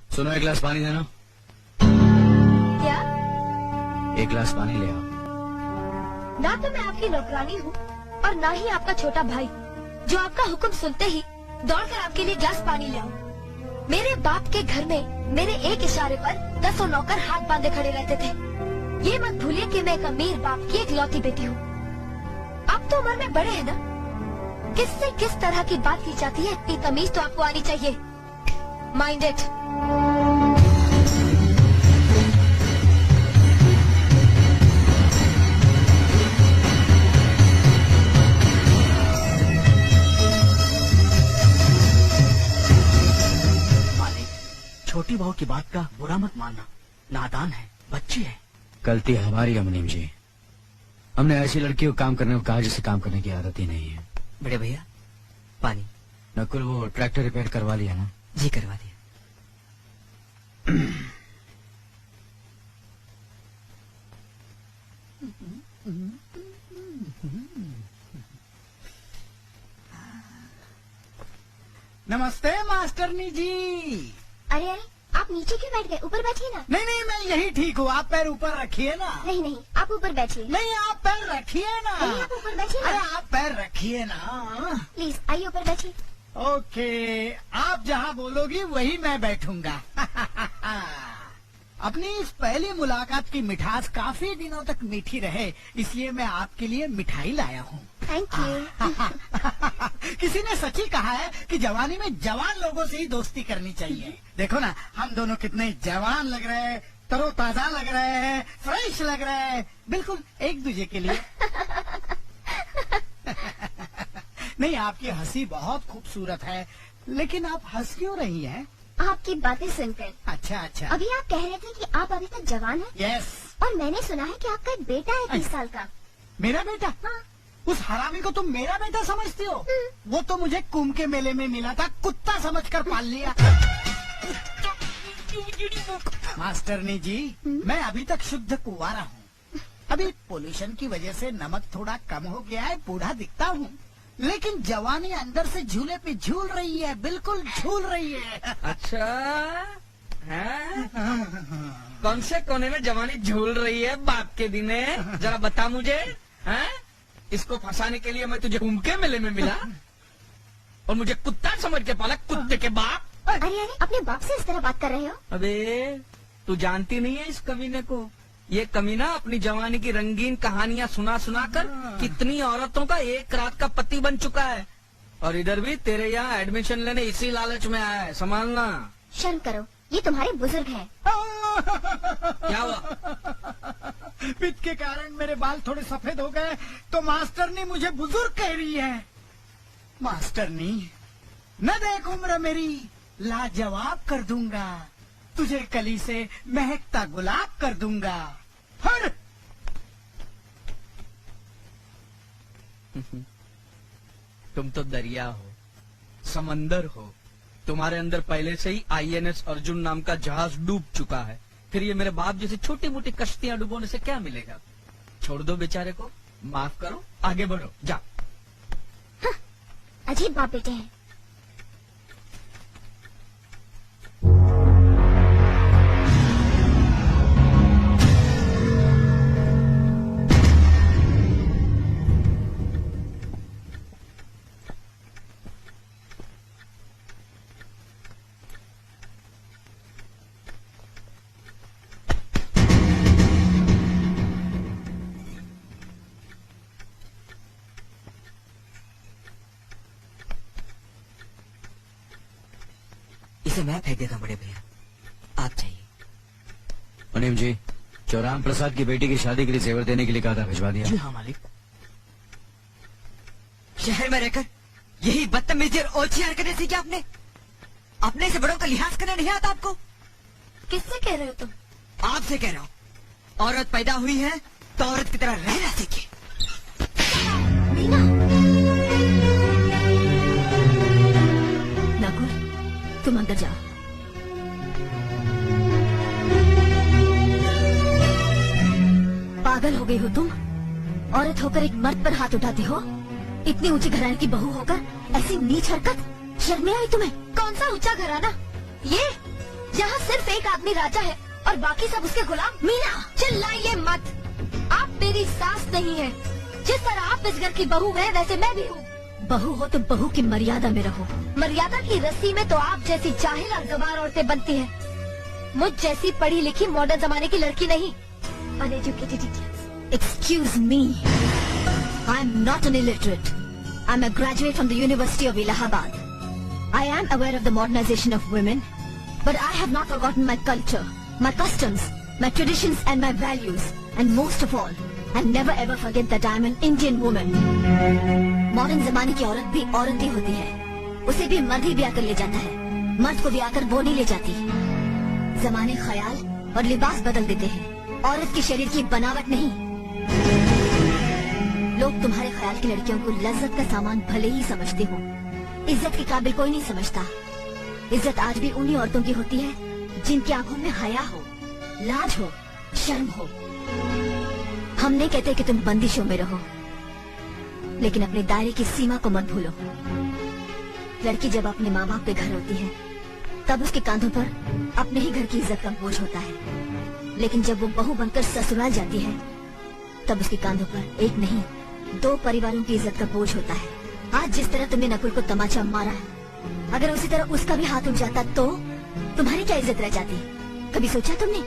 सुनो, एक गिलास पानी देना। क्या? एक गिलास पानी ले आओ। ना तो मैं आपकी नौकरानी हूँ और ना ही आपका छोटा भाई जो आपका हुक्म सुनते ही दौड़कर आपके लिए गिलास पानी ले आऊं। मेरे बाप के घर में मेरे एक इशारे पर 10 नौकर हाथ बांधे खड़े रहते थे। ये मत भूलिए कि मैं एक अमीर बाप की इकलौती बेटी हूँ। आप तो उम्र में बड़े हैं ना, किससे किस तरह की बात की जाती है इतनी तमीज तो आपको आनी चाहिए। Mind it. छोटी बहू की बात का बुरा मत मानना, नादान है, बच्ची है। गलती हमारी है मुनीम जी। हमने ऐसी लड़कियों को काम करने को कहा जिसे काम करने की आदत ही नहीं है। बड़े भैया पानी। नकुल, वो ट्रैक्टर रिपेयर करवा लिया ना? जी करवा दिया। नमस्ते मास्टरनी जी। अरे अरे, आप नीचे क्यों बैठ गए? ऊपर बैठिए ना। नहीं नहीं, मैं यही ठीक हूँ। आप पैर ऊपर रखिए ना। नहीं नहीं, आप ऊपर बैठिए। नहीं, आप पैर रखिए ना। नहीं, आप ऊपर बैठिए अरे ना। आप पैर रखिए ना। प्लीज आइए ऊपर बैठिए। ओके, आप जहाँ बोलोगी वही मैं बैठूंगा। अपनी इस पहली मुलाकात की मिठास काफी दिनों तक मीठी रहे, इसलिए मैं आपके लिए मिठाई लाया हूँ। Thank you. किसी ने सच ही कहा है कि जवानी में जवान लोगों से ही दोस्ती करनी चाहिए। देखो ना, हम दोनों कितने जवान लग रहे हैं, तरोताजा लग रहे हैं, फ्रेश लग रहे हैं, बिल्कुल एक दूसरे के लिए। नहीं, आपकी हंसी बहुत खूबसूरत है, लेकिन आप हंस क्यों रही हैं? आपकी बातें सुनकर। अच्छा अच्छा। अभी आप कह रहे थे कि आप अभी तक जवान हैं। यस। और मैंने सुना है कि आपका एक बेटा है 30 साल का। मेरा बेटा? हाँ। उस हरामी को तुम मेरा बेटा समझती हो? वो तो मुझे कुंभ के मेले में मिला था, कुत्ता समझकर पाल लिया। मास्टरनी जी, मैं अभी तक शुद्ध कुंवारा हूँ। अभी पोल्यूशन की वजह से नमक थोड़ा कम हो गया है, बूढ़ा दिखता हूँ, लेकिन जवानी अंदर से झूले पे झूल रही है, बिल्कुल झूल रही है। अच्छा है? कौन से कोने में जवानी झूल रही है बाप के दिन है? जरा बता मुझे। हैं? इसको फंसाने के लिए मैं तुझे कुंभ के मेले में मिला और मुझे कुत्ता समझ के पाला, कुत्ते के बाप। अरे अरे, अपने बाप से इस तरह बात कर रहे हो? अबे तू जानती नहीं है इस कमीने को। ये कमीना अपनी जवानी की रंगीन कहानियां सुना सुना कर कितनी औरतों का एक रात का पति बन चुका है। और इधर भी तेरे यहाँ एडमिशन लेने इसी लालच में आया है, संभालना। शर्म करो, ये तुम्हारे बुजुर्ग हैं। क्या हुआ? पित्त के कारण मेरे बाल थोड़े सफेद हो गए, तो मास्टरनी मुझे बुजुर्ग कह रही है। मास्टरनी, न देख उम्र मेरी, लाजवाब कर दूंगा, तुझे कली से महकता गुलाब कर दूंगा। हर तुम तो दरिया हो, समंदर हो। तुम्हारे अंदर पहले से ही INS अर्जुन नाम का जहाज डूब चुका है। फिर ये मेरे बाप जैसी छोटी मोटी कश्तियां डुबोने से क्या मिलेगा? छोड़ दो बेचारे को, माफ करो, आगे बढ़ो, जा। हाँ, अजीब बाप बेटे हैं। इसे मैं फेंक देता हूँ बड़े भैया, आप चाहिए। मुनीम जी, चौराम प्रसाद की बेटी की शादी के लिए जेवर देने के लिए कहा था, भिजवा दिया? जी हाँ मालिक। शहर में रहकर यही बदतमीजी और ओछी हरकतें सीखी आपने? अपने से बड़ों का लिहाज करना नहीं आता आपको? किससे कह रहे हो तुम? आपसे कह रहा हूँ। औरत पैदा हुई है तो औरत की तरह रहना सीखिए। मीना। नकुल, तुम अंदर जाओ। पागल हो गई हो तुम? औरत होकर एक मर्द पर हाथ उठाती हो? इतनी ऊंची घराने की बहू होकर ऐसी नीच हरकत? शर्म नहीं आई तुम्हें? कौन सा ऊंचा घराना? ये जहाँ एक आदमी राजा है और बाकी सब उसके गुलाम। मीना, चिल्लाइए मत। आप मेरी सास नहीं है। जिस तरह आप इस घर की बहू है वैसे मैं भी हूँ। बहू हो तो बहू की मर्यादा में रहो। मर्यादा की रस्सी में तो आप जैसी जाहिल और गवार औरतें बनती हैं। मुझ जैसी पढ़ी लिखी मॉडर्न जमाने की लड़की नहीं। Uneducated idiot. Excuse me. I'm not an illiterate. I'm a graduate from the University of Allahabad. I am aware of the modernization of women, but I have not forgotten my culture, my customs, my traditions and my values. And most of all, I never ever forget that I am an Indian woman. Modern जमाने की औरत भी औरत ही होती है। उसे भी मर्द ही ब्याह कर ले जाता है, मर्द को ब्याह कर वो नहीं ले जाती। जमाने ख्याल और लिबास बदल देते हैं, औरत के शरीर की बनावट नहीं। लोग तुम्हारे ख्याल की लड़कियों को लज्जत का सामान भले ही समझते हो, इज्जत के काबिल कोई नहीं समझता। इज्जत आज भी उन्हीं औरतों की होती है जिनकी आंखों में हया हो, लाज हो, शर्म हो। हम नहीं कहते कि तुम बंदिशों में रहो, लेकिन अपने दायरे की सीमा को मत भूलो। लड़की जब अपने माँ बाप के घर होती है तब उसके कांधों पर अपने ही घर की इज्जत का बोझ होता है, लेकिन जब वो बहू बनकर ससुराल जाती है तब उसके कांधों पर एक नहीं 2 परिवारों की इज्जत का बोझ होता है। आज जिस तरह तुमने नकुल को तमाचा मारा है, अगर उसी तरह उसका भी हाथ उठ जाता तो तुम्हारी क्या इज्जत रह जाती? कभी सोचा तुमने?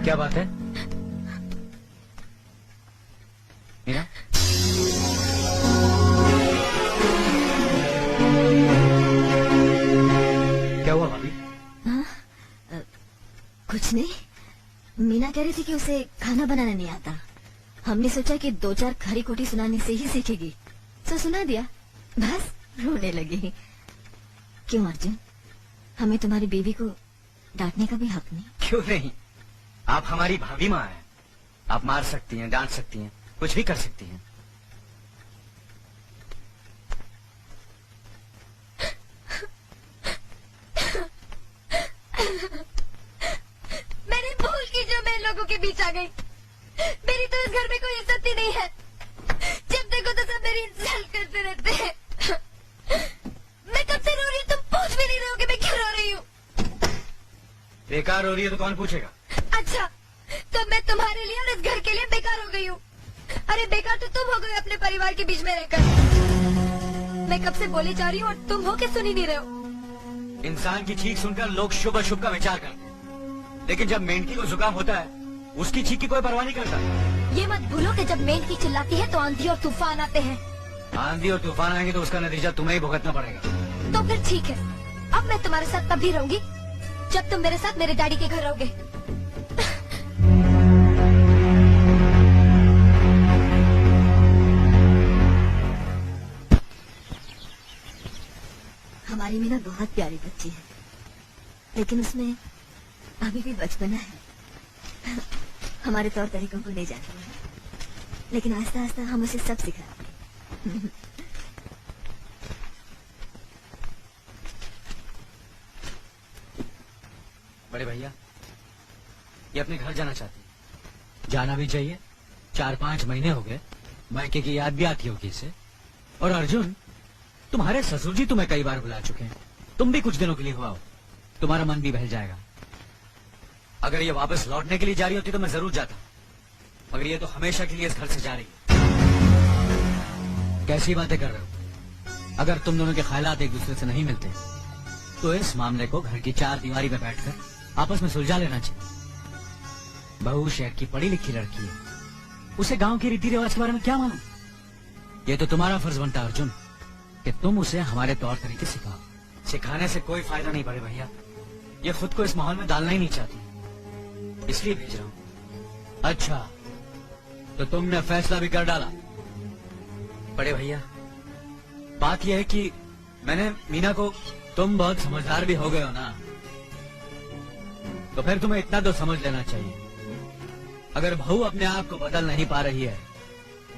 क्या बात है मीना? क्या हुआ भाभी? कुछ नहीं। मीना कह रही थी कि उसे खाना बनाना नहीं आता। हमने सोचा कि 2-4 खरी खोटी सुनाने से ही सीखेगी, तो सुना दिया। बस रोने लगी। क्यों अर्जुन, हमें तुम्हारी बीवी को डांटने का भी हक नहीं? क्यों नहीं, आप हमारी भाभी माँ हैं। आप मार सकती हैं, डांट सकती हैं, कुछ भी कर सकती हैं। मैंने भूल की जो मैं लोगों के बीच आ गई। मेरी तो इस घर में कोई इज्जत ही नहीं है। जब देखो तो सब मेरी इंसल्ट करते रहते हैं। मैं कब से रो रही हूँ, तुम पूछ भी नहीं रहे हो कि मैं क्यों रो रही हूँ। बेकार हो रही है तो कौन पूछेगा? अच्छा, तो मैं तुम्हारे लिए और इस घर के लिए बेकार हो गई हूँ। अरे बेकार तो तुम हो गए अपने परिवार के बीच में रहकर। मैं कब से बोली जा रही हूँ और तुम हो के सुन ही नहीं रहे हो। इंसान की चीख सुनकर लोग शुभ अशुभ का विचार करते हैं, लेकिन जब मेंढकी को जुकाम होता है उसकी चीख की कोई परवाह नहीं करता। ये मत भूलो कि जब मेंढकी चिल्लाती है तो आंधी और तूफान आते हैं। आंधी और तूफान आएंगे तो उसका नतीजा तुम्हें ही भुगतना पड़ेगा। तो फिर ठीक है, अब मैं तुम्हारे साथ तब भी रहूंगी जब तुम मेरे साथ मेरे डैडी के घर रहोगे। हमारी मीना बहुत प्यारी बच्ची है, लेकिन उसमें अभी भी बचपना है। हमारे तौर तरीकों को नहीं जानती है, लेकिन आस्ता आस्ता हम उसे सब सिखाते हैं। बड़े भैया, ये अपने घर जाना चाहती है। जाना भी चाहिए। 4-5 महीने हो गए, मायके की याद भी आती होगी इसे। और अर्जुन, तुम्हारे ससुर जी तुम्हें कई बार बुला चुके हैं। तुम भी कुछ दिनों के लिए हो आओ, तुम्हारा मन भी बहल जाएगा। अगर ये वापस लौटने के लिए जा रही होती तो मैं जरूर जाता, मगर ये तो हमेशा के लिए इस घर से जा रही है। कैसी बातें कर रहे हो? अगर तुम दोनों के ख्यालात एक दूसरे से नहीं मिलते तो इस मामले को घर की 4 दीवारी में बैठकर आपस में सुलझा लेना चाहिए। बहू शहर की पढ़ी लिखी लड़की है, उसे गांव के रीति रिवाज के बारे में क्या मालूम? ये तो तुम्हारा फर्ज बनता है अर्जुन कि तुम उसे हमारे तौर तरीके सिखाओ। सिखाने से कोई फायदा नहीं बड़े भैया, ये खुद को इस माहौल में डालना ही नहीं चाहती, इसलिए भेज रहा हूं। अच्छा, तो तुमने फैसला भी कर डाला? बड़े भैया, बात यह है कि मैंने मीना को, तुम बहुत समझदार भी हो गए हो ना, तो फिर तुम्हें इतना तो समझ लेना चाहिए, अगर बहू अपने आप को बदल नहीं पा रही है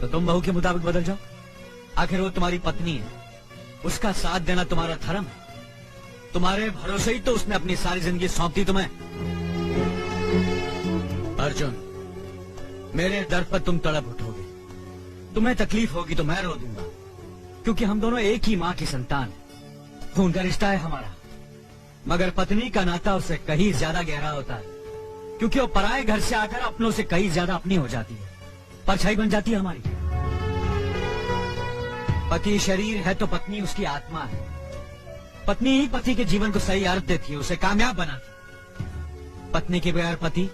तो तुम बहू के मुताबिक बदल जाओ। आखिर वो तुम्हारी पत्नी है, उसका साथ देना तुम्हारा धर्म है। तुम्हारे भरोसे ही तो उसने अपनी सारी जिंदगी सौंप दी तुम्हें। अर्जुन, मेरे दर्द पर तुम तड़प उठोगे, तुम्हें तकलीफ होगी तो मैं रो दूंगा, क्योंकि हम दोनों एक ही माँ की संतान हैं। खून का रिश्ता है हमारा। मगर पत्नी का नाता उससे कहीं ज्यादा गहरा होता है, क्योंकि वो पराए घर से आकर अपनों से कहीं ज्यादा अपनी हो जाती है, परछाई बन जाती है हमारी। पति शरीर है तो पत्नी उसकी आत्मा है। पत्नी ही पति के जीवन को सही अर्थ देती है, उसे कामयाब बनाती है। पत्नी के बगैर पति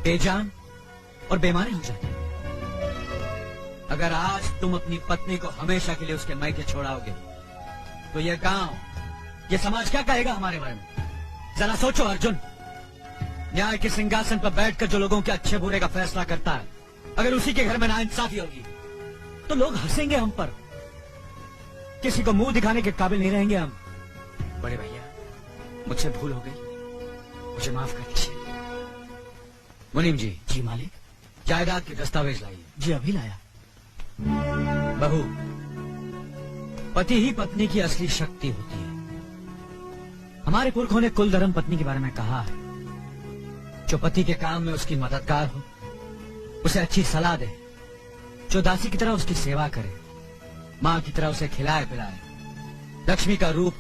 बेजान और बेमानी हो जाती है। अगर आज तुम अपनी पत्नी को हमेशा के लिए उसके मायके छोड़ाओगे तो यह गांव, यह समाज क्या कहेगा हमारे बारे में? जरा सोचो अर्जुन, न्याय के सिंहासन पर बैठकर जो लोगों के अच्छे बुरे का फैसला करता है, अगर उसी के घर में नाइंसाफी होगी तो लोग हंसेंगे हम पर, किसी को मुंह दिखाने के काबिल नहीं रहेंगे हम। बड़े भैया, मुझसे भूल हो गई, मुझे माफ कर दीजिए। मुनीम जी। जी मालिक। जायदाद के दस्तावेज लाइए। जी अभी लाया। बहू, पति ही पत्नी की असली शक्ति होती है। हमारे पुरखों ने कुल धर्म पत्नी के बारे में कहा है, जो पति के काम में उसकी मददगार हो, उसे अच्छी सलाह दे, जो दासी की तरह उसकी सेवा करे, माँ की तरह उसे खिलाए पिलाए, लक्ष्मी का रूप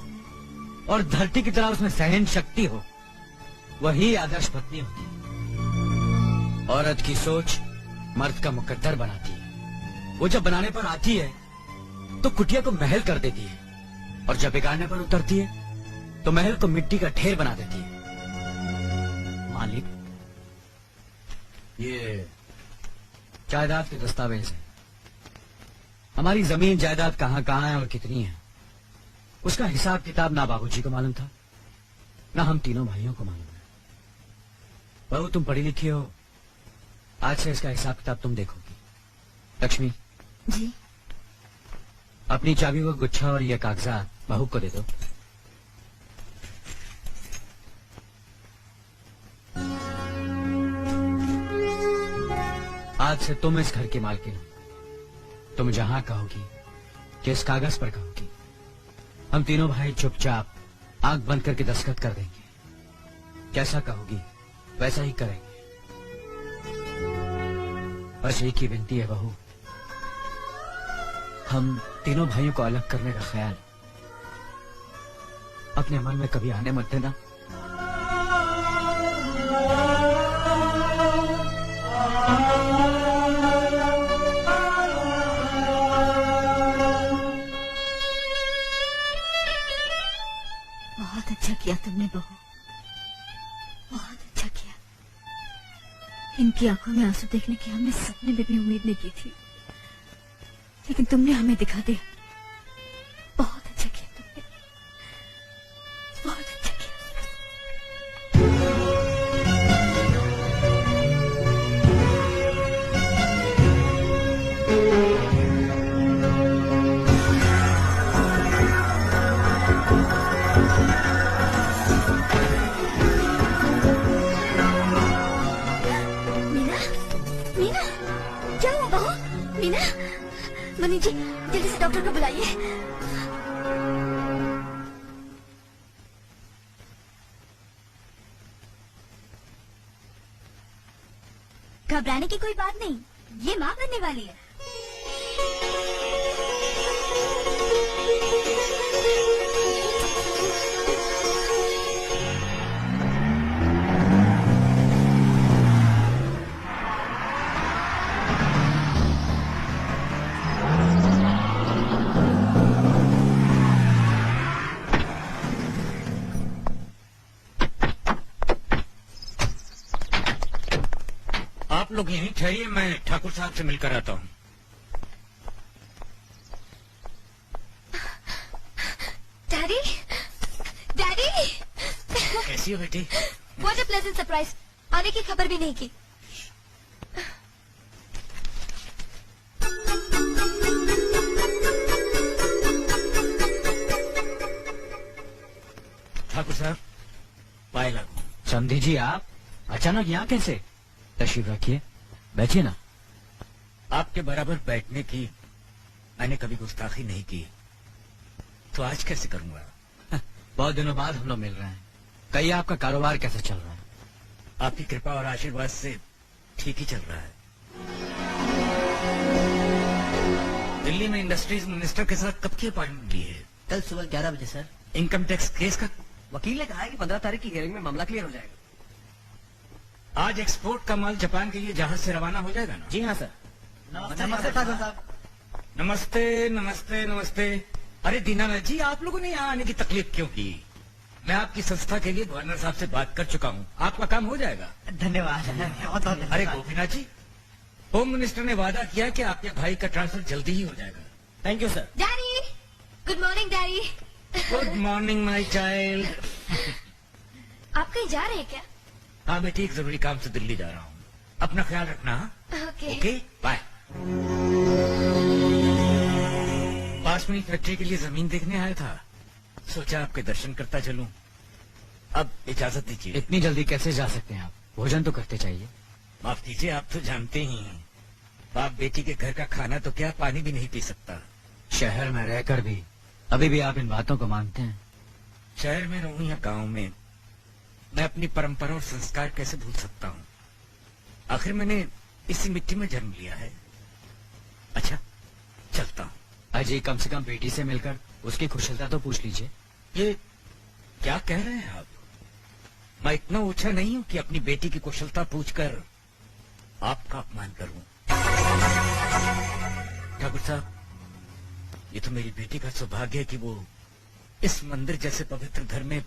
और धरती की तरह उसमें सहन शक्ति हो, वही आदर्श पत्नी होती है। औरत की सोच मर्द का मुकद्दर बनाती है। वो जब बनाने पर आती है तो कुटिया को महल कर देती है, और जब बिगाड़ने पर उतरती है तो महल को मिट्टी का ढेर बना देती है। मालिक, ये जायदाद के दस्तावेज है। हमारी जमीन जायदाद कहाँ कहाँ है और कितनी है, उसका हिसाब किताब ना बाबूजी को मालूम था, ना हम तीनों भाइयों को मालूम है। बहू, तुम पढ़ी लिखी हो, आज से इसका हिसाब किताब तुम देखोगी। लक्ष्मी जी। अपनी चाबी को गुच्छा और ये कागजात बहू को दे दो। आज से तुम इस घर की मालकिन हो। तुम जहां कहोगी, किस कागज पर कहोगी, हम तीनों भाई चुपचाप आंख बंद करके दस्तखत कर देंगे। जैसा कहोगी वैसा ही करेंगे। बस एक ही विनती है बहू, हम तीनों भाइयों को अलग करने का ख्याल अपने मन में कभी आने मत देना। बहुत अच्छा किया तुमने बहू, बहुत अच्छा किया। इनकी आंखों में आंसू देखने की हमने सपने में भी उम्मीद नहीं की थी, लेकिन तुमने हमें दिखा दिया। बहुत अच्छा किया तुमने, बहुत अच्छा किया। मीना, मीना, क्या हुआ बहू? मीना, मनी जी, जल्दी से डॉक्टर को बुलाइए। घबराने की कोई बात नहीं, ये माँ बनने वाली है। आप लोग यहीं ठहरिए, मैं ठाकुर साहब से मिलकर आता हूँ। डैडी, डैडी, कैसी हो बेटी? What a pleasant surprise. आने की खबर भी नहीं की। ठाकुर साहब, पाए लागू। समधी जी, आप अचानक यहाँ कैसे? तशरीफ रखिए, बैठिए ना। आपके बराबर बैठने की मैंने कभी गुस्ताखी नहीं की, तो आज कैसे करूंगा? बहुत दिनों बाद हम लोग मिल रहे हैं। कहिए, आपका कारोबार कैसा चल रहा है? आपकी कृपा और आशीर्वाद से ठीक ही चल रहा है। दिल्ली में इंडस्ट्रीज मिनिस्टर के साथ कब की अपॉइंटमेंट ली है? कल सुबह 11 बजे सर। इनकम टैक्स केस का वकील ने कहा है कि 15 तारीख की हियरिंग में मामला क्लियर हो जाएगा। आज एक्सपोर्ट का माल जापान के लिए जहाज से रवाना हो जाएगा ना? जी हाँ सर। नमस्ते ठाकुर साहब। नमस्ते नमस्ते नमस्ते। अरे दीनानाथ जी, आप लोगों ने यहाँ आने की तकलीफ क्यों की? मैं आपकी संस्था के लिए गवर्नर साहब से बात कर चुका हूँ, आपका काम हो जाएगा। धन्यवाद। बहुत बहुत अरे गोपीनाथ जी, होम मिनिस्टर ने वादा किया कि आपके भाई का ट्रांसफर जल्दी ही हो जाएगा। Thank you sir. Daddy, good morning daddy. Good morning my child. आप कहीं जा रहे हैं क्या? हाँ बेटी, एक जरूरी काम से दिल्ली जा रहा हूँ, अपना ख्याल रखना। ओके। Okay bye. पास में फैक्ट्री के लिए जमीन देखने आया था, सोचा आपके दर्शन करता चलूं। अब इजाजत दीजिए। इतनी जल्दी कैसे जा सकते हैं आप? भोजन तो करते चाहिए। माफ कीजिए, आप तो जानते ही हैं, बाप बेटी के घर का खाना तो क्या, पानी भी नहीं पी सकता। शहर में रहकर भी अभी भी आप इन बातों को मानते हैं? शहर में रहूं या गांव में, मैं अपनी परंपरा और संस्कार कैसे भूल सकता हूँ? आखिर मैंने इसी मिट्टी में जन्म लिया है। अच्छा, चलता हूँ। अजी, कम से कम बेटी से मिलकर उसकी कुशलता तो पूछ लीजिए। ये क्या कह रहे हैं आप? मैं इतना ऊंचा नहीं हूँ कि अपनी बेटी की कुशलता पूछकर आपका अपमान करूं। ठाकुर साहब, ये तो मेरी बेटी का सौभाग्य है कि वो इस मंदिर जैसे पवित्र घर में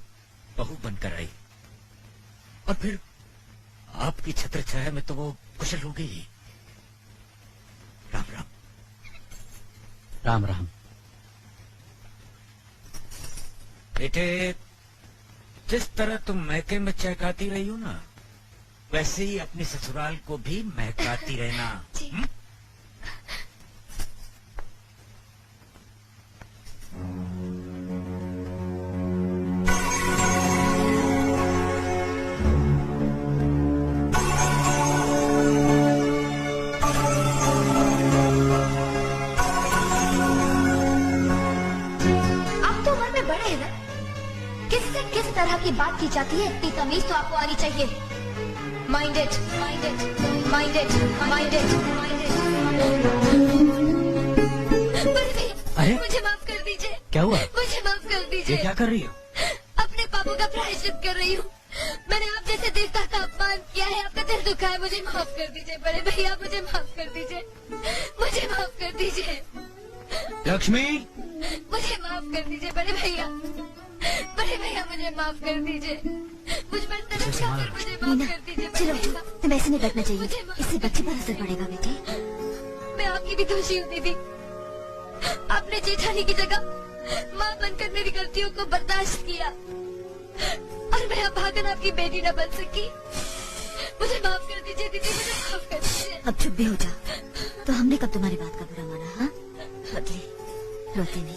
बहू बनकर आई, और फिर आपकी छत्र छाया में तो वो कुशल हो गई। राम राम। राम राम। बेटे, जिस तरह तुम मैके में चहकाती रही हो ना, वैसे ही अपनी ससुराल को भी महकाती रहना। जी। तरह की बात की जाती है, इतनी तमीज तो आपको आनी चाहिए। Minded, minded, minded, minded, minded. अरे मुझे माफ कर दीजिए। क्या हुआ? मुझे माफ कर ये दीजिए। क्या कर रही हो? अपने पापों का प्रायश्चित कर रही हूँ। मैंने आप जैसे देवता का अपमान किया है, आपका दिल दुखा है। मुझे माफ कर दीजिए बड़े भैया, मुझे माफ कर दीजिए, मुझे माफ कर दीजिए। लक्ष्मी, मुझे माफ कर दीजिए बड़े भैया, बड़े भैया मुझे माफ कर दीजिए। मुझ पर तरस खाकर मुझे माफ मीना, कर दीजिए बड़े चलो भैया। तुम ऐसे नहीं बैठना चाहिए, मुझे माफ इससे बच्चे पर असर पड़ेगा बेटे। मैं आपकी भी दोषी हूँ दीदी। आपने जेठानी की जगह माँ बनकर मेरी गलतियों को बर्दाश्त किया, और मैं अब भागन आपकी बेटी न बन सकी। मुझे माफ कर दीजिए दीदी, मुझे माफ कर दीजिए। अब चुप भी हो जा। तो हमने कब तुम्हारी बात का बुरा माना? हाँ, बदले रोते नहीं।